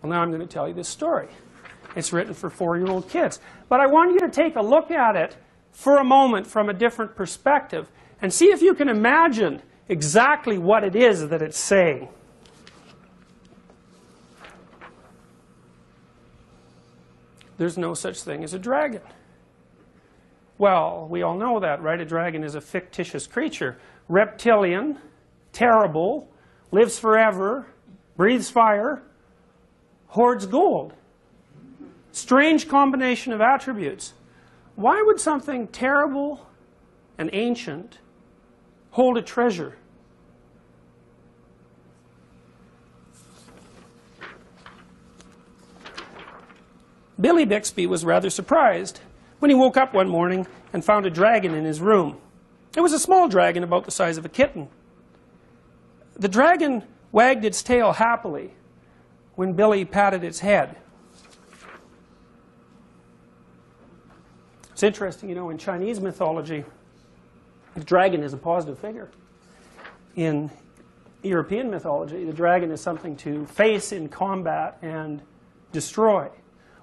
Well, now I'm going to tell you this story. It's written for 4-year-old kids. But I want you to take a look at it for a moment from a different perspective and see if you can imagine exactly what it is that it's saying. There's no such thing as a dragon. Well, we all know that, right? A dragon is a fictitious creature. Reptilian, terrible, lives forever, breathes fire, hoards gold. Strange combination of attributes. Why would something terrible and ancient hold a treasure? Billy Bixby was rather surprised when he woke up one morning and found a dragon in his room. It was a small dragon about the size of a kitten. The dragon wagged its tail happily when Billy patted its head. It's interesting, you know, in Chinese mythology, the dragon is a positive figure. In European mythology, the dragon is something to face in combat and destroy,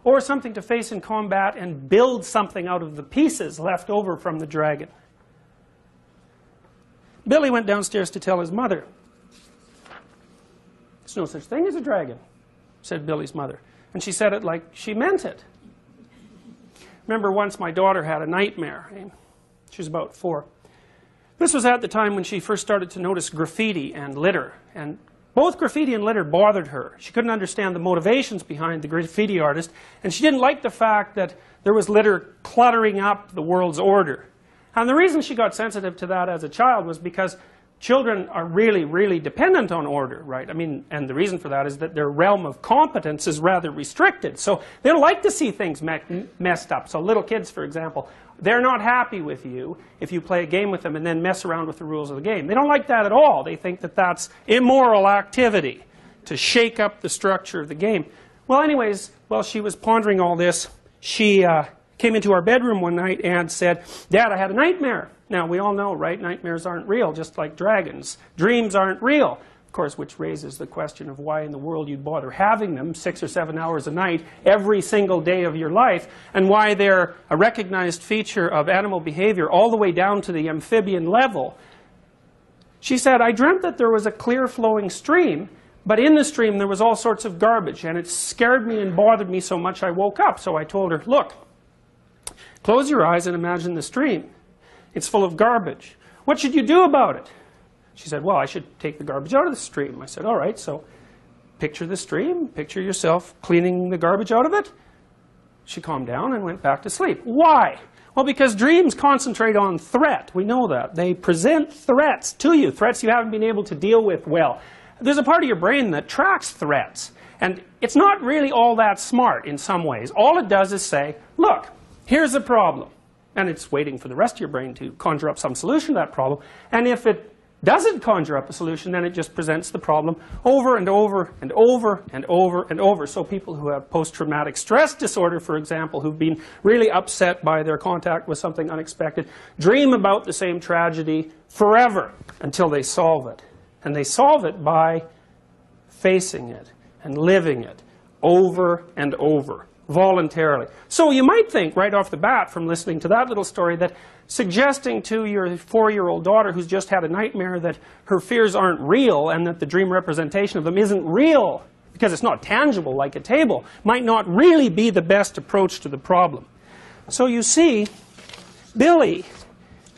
or something to face in combat and build something out of the pieces left over from the dragon. Billy went downstairs to tell his mother. "There's no such thing as a dragon," said Billy's mother. And she said it like she meant it. Remember once my daughter had a nightmare. She was about 4. This was at the time when she first started to notice graffiti and litter. And both graffiti and litter bothered her. She couldn't understand the motivations behind the graffiti artist, and she didn't like the fact that there was litter cluttering up the world's order. And the reason she got sensitive to that as a child was because children are really, really dependent on order, right? I mean, and the reason for that is that their realm of competence is rather restricted. So they don't like to see things messed up. So little kids, for example, they're not happy with you if you play a game with them and then mess around with the rules of the game. They don't like that at all. They think that that's immoral activity, to shake up the structure of the game. Well, anyways, while she was pondering all this, she came into our bedroom one night and said, "Dad, I had a nightmare." Now, we all know, right, nightmares aren't real, just like dragons. Dreams aren't real. Of course, which raises the question of why in the world you'd bother having them 6 or 7 hours a night every single day of your life, and why they're a recognized feature of animal behavior all the way down to the amphibian level. She said, "I dreamt that there was a clear flowing stream, but in the stream there was all sorts of garbage, and it scared me and bothered me so much I woke up." So I told her, "Look, close your eyes and imagine the stream. It's full of garbage. What should you do about it?" She said, "Well, I should take the garbage out of the stream." I said, "All right, so picture the stream, picture yourself cleaning the garbage out of it." She calmed down and went back to sleep. Why? Well, because dreams concentrate on threat. We know that. They present threats to you, threats you haven't been able to deal with well. There's a part of your brain that tracks threats, and it's not really all that smart in some ways. All it does is say, "Look, here's a problem." And it's waiting for the rest of your brain to conjure up some solution to that problem. And if it doesn't conjure up a solution, then it just presents the problem over and over and over and over and over. So people who have post-traumatic stress disorder, for example, who've been really upset by their contact with something unexpected, dream about the same tragedy forever until they solve it. And they solve it by facing it and living it over and over, voluntarily. So you might think right off the bat from listening to that little story that suggesting to your 4-year-old daughter who's just had a nightmare that her fears aren't real and that the dream representation of them isn't real because it's not tangible like a table might not really be the best approach to the problem. So you see, Billy,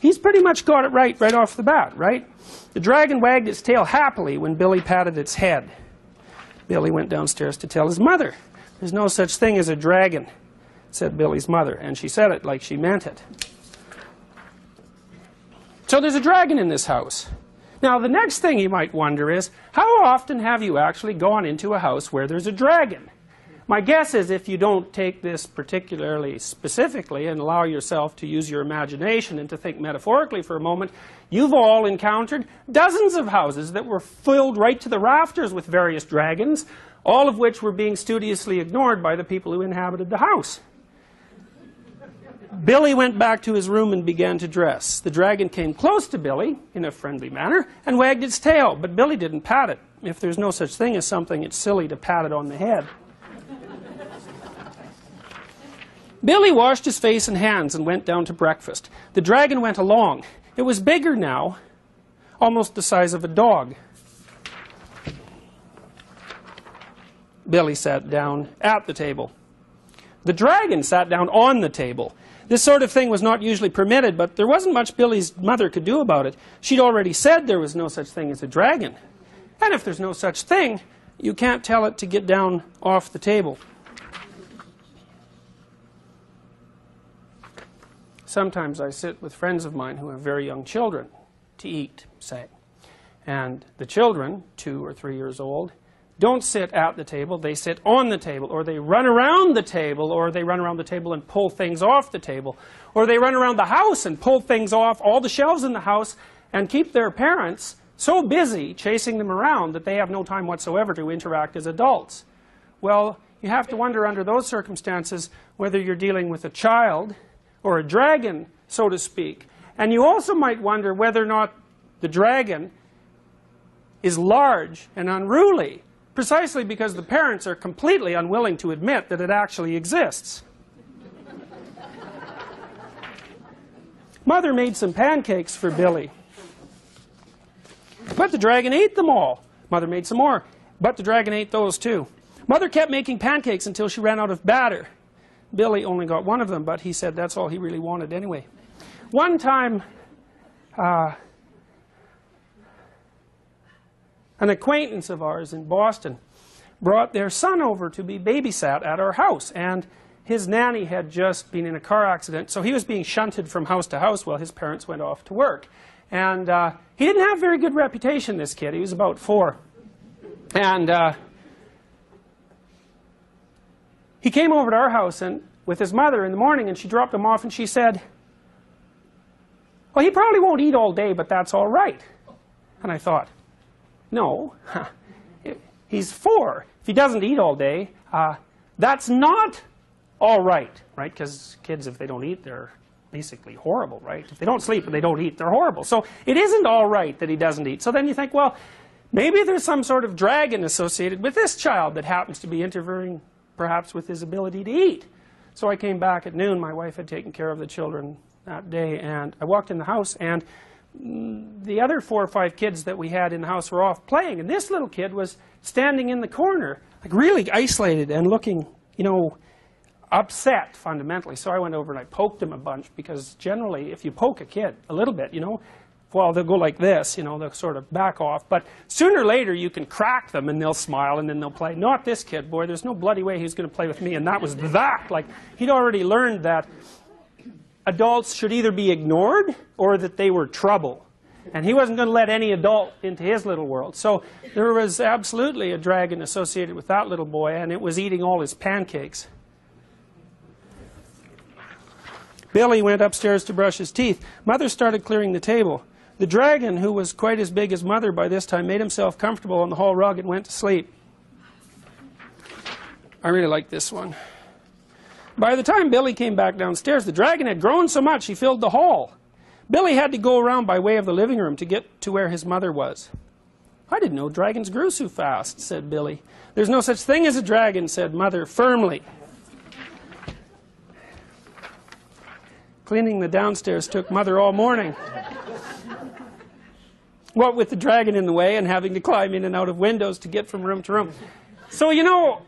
he's pretty much got it right off the bat, right? The dragon wagged its tail happily when Billy patted its head. Billy went downstairs to tell his mother. "There's no such thing as a dragon," said Billy's mother, and she said it like she meant it. So there's a dragon in this house. Now the next thing you might wonder is, how often have you actually gone into a house where there's a dragon? My guess is if you don't take this particularly specifically and allow yourself to use your imagination and to think metaphorically for a moment, you've all encountered dozens of houses that were filled right to the rafters with various dragons, all of which were being studiously ignored by the people who inhabited the house. Billy went back to his room and began to dress. The dragon came close to Billy in a friendly manner and wagged its tail, but Billy didn't pat it. If there's no such thing as something, it's silly to pat it on the head. Billy washed his face and hands and went down to breakfast. The dragon went along. It was bigger now, almost the size of a dog. Billy sat down at the table. The dragon sat down on the table. This sort of thing was not usually permitted, but there wasn't much Billy's mother could do about it. She'd already said there was no such thing as a dragon. And if there's no such thing, you can't tell it to get down off the table. Sometimes I sit with friends of mine who have very young children to eat, say. And the children, 2 or 3 years old, don't sit at the table, they sit on the table, or they run around the table, or they run around the table and pull things off the table, or they run around the house and pull things off all the shelves in the house and keep their parents so busy chasing them around that they have no time whatsoever to interact as adults. Well, you have to wonder under those circumstances whether you're dealing with a child or a dragon, so to speak. And you also might wonder whether or not the dragon is large and unruly, precisely because the parents are completely unwilling to admit that it actually exists. Mother made some pancakes for Billy, but the dragon ate them all. Mother made some more, but the dragon ate those too. Mother kept making pancakes until she ran out of batter. Billy only got one of them, but he said that's all he really wanted anyway. One time, an acquaintance of ours in Boston brought their son over to be babysat at our house, and his nanny had just been in a car accident, so he was being shunted from house to house while his parents went off to work. And he didn't have a very good reputation, this kid. He was about 4. And he came over to our house and with his mother in the morning, and she dropped him off, and she said, well, he probably won't eat all day, but that's all right. And I thought, no, he's 4. If he doesn't eat all day, that's not all right, right? Because kids, if they don't eat, they're basically horrible, right? If they don't sleep and they don't eat, they're horrible. So it isn't all right that he doesn't eat. So then you think, well, maybe there's some sort of dragon associated with this child that happens to be interfering perhaps with his ability to eat. So I came back at noon. My wife had taken care of the children that day, and I walked in the house, and the other 4 or 5 kids that we had in the house were off playing, and this little kid was standing in the corner, like really isolated and looking, you know, upset fundamentally. So I went over and I poked him a bunch, because generally if you poke a kid a little bit, you know, well, they'll go like this, you know, they'll sort of back off, but sooner or later you can crack them and they'll smile and then they'll play. Not this kid, boy, there's no bloody way he's going to play with me, and that was that. Like, he'd already learned that adults should either be ignored or that they were trouble. And he wasn't going to let any adult into his little world. So there was absolutely a dragon associated with that little boy, and it was eating all his pancakes. Billy went upstairs to brush his teeth. Mother started clearing the table. The dragon, who was quite as big as Mother by this time, made himself comfortable on the hall rug and went to sleep. I really like this one. By the time Billy came back downstairs, the dragon had grown so much he filled the hall. Billy had to go around by way of the living room to get to where his mother was. I didn't know dragons grew so fast, said Billy. There's no such thing as a dragon, said Mother firmly. Cleaning the downstairs took Mother all morning. What with the dragon in the way and having to climb in and out of windows to get from room to room. So, you know,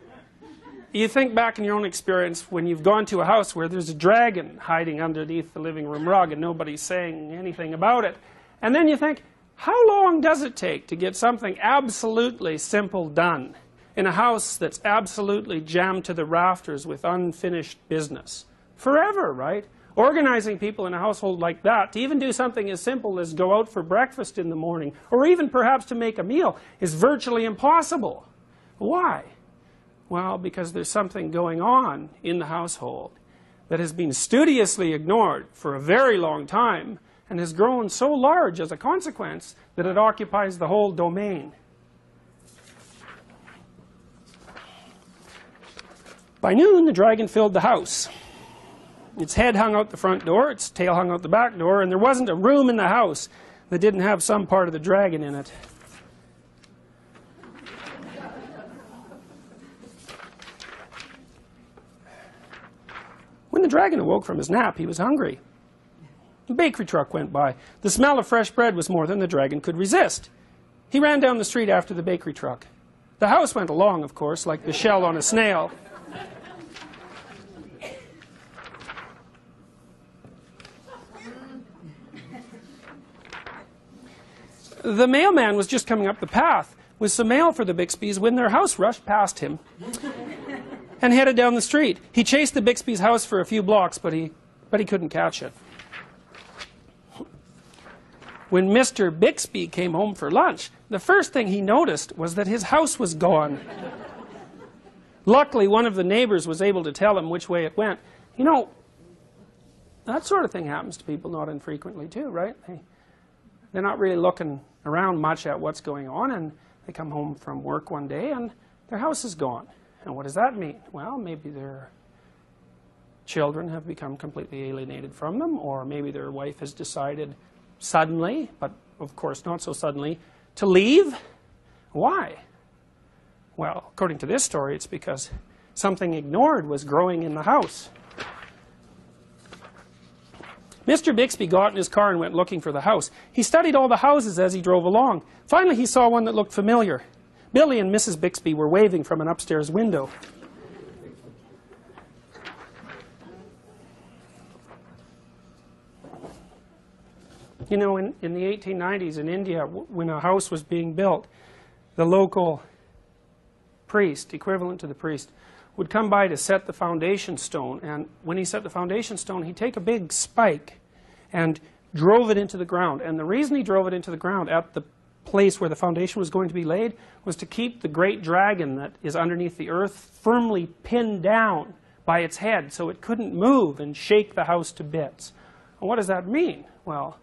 you think back in your own experience when you've gone to a house where there's a dragon hiding underneath the living room rug and nobody's saying anything about it. And then you think, how long does it take to get something absolutely simple done in a house that's absolutely jammed to the rafters with unfinished business? Forever, right? Organizing people in a household like that, to even do something as simple as go out for breakfast in the morning, or even perhaps to make a meal, is virtually impossible. Why? Well, because there's something going on in the household that has been studiously ignored for a very long time and has grown so large as a consequence that it occupies the whole domain. By noon, the dragon filled the house. Its head hung out the front door, its tail hung out the back door, and there wasn't a room in the house that didn't have some part of the dragon in it. When the dragon awoke from his nap, he was hungry. The bakery truck went by. The smell of fresh bread was more than the dragon could resist. He ran down the street after the bakery truck. The house went along, of course, like the shell on a snail. The mailman was just coming up the path with some mail for the Bixbys when their house rushed past him and headed down the street. He chased the Bixby's house for a few blocks, but he couldn't catch it. When Mr. Bixby came home for lunch, the first thing he noticed was that his house was gone. Luckily, one of the neighbors was able to tell him which way it went. You know, that sort of thing happens to people not infrequently too, right? They're not really looking around much at what's going on, and they come home from work one day and their house is gone. And what does that mean? Well, maybe their children have become completely alienated from them, or maybe their wife has decided suddenly, but of course not so suddenly, to leave. Why? Well, according to this story, it's because something ignored was growing in the house. Mr. Bixby got in his car and went looking for the house. He studied all the houses as he drove along. Finally, he saw one that looked familiar. Billy and Mrs. Bixby were waving from an upstairs window. You know, in the 1890s in India, when a house was being built, the local priest, equivalent to the priest, would come by to set the foundation stone. And when he set the foundation stone, he'd take a big spike and drove it into the ground. And the reason he drove it into the ground at the place where the foundation was going to be laid was to keep the great dragon that is underneath the earth firmly pinned down by its head so it couldn't move and shake the house to bits. And what does that mean? Well,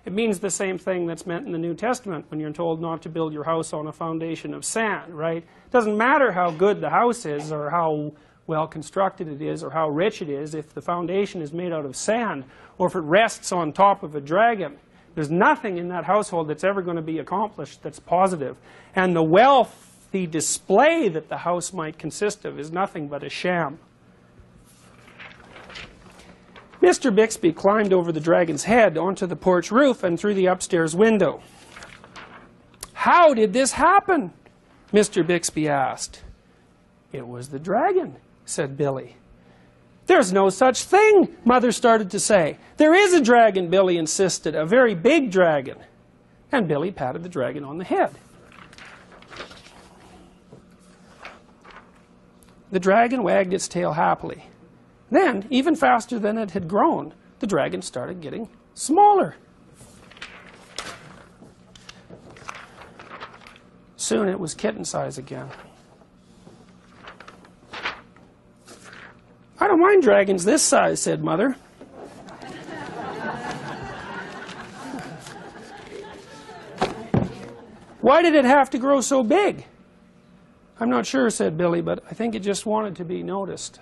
it means the same thing that's meant in the New Testament when you're told not to build your house on a foundation of sand, right? It doesn't matter how good the house is or how well constructed it is or how rich it is if the foundation is made out of sand or if it rests on top of a dragon. There's nothing in that household that's ever going to be accomplished that's positive. And the wealthy display that the house might consist of is nothing but a sham. Mr. Bixby climbed over the dragon's head onto the porch roof and through the upstairs window. "How did this happen?" Mr. Bixby asked. "It was the dragon," said Billy. "There's no such thing," Mother started to say. "There is a dragon," Billy insisted, "a very big dragon." And Billy patted the dragon on the head. The dragon wagged its tail happily. Then, even faster than it had grown, the dragon started getting smaller. Soon it was kitten size again. "I don't mind dragons this size," said Mother. "Why did it have to grow so big?" "I'm not sure," said Billy, "but I think it just wanted to be noticed."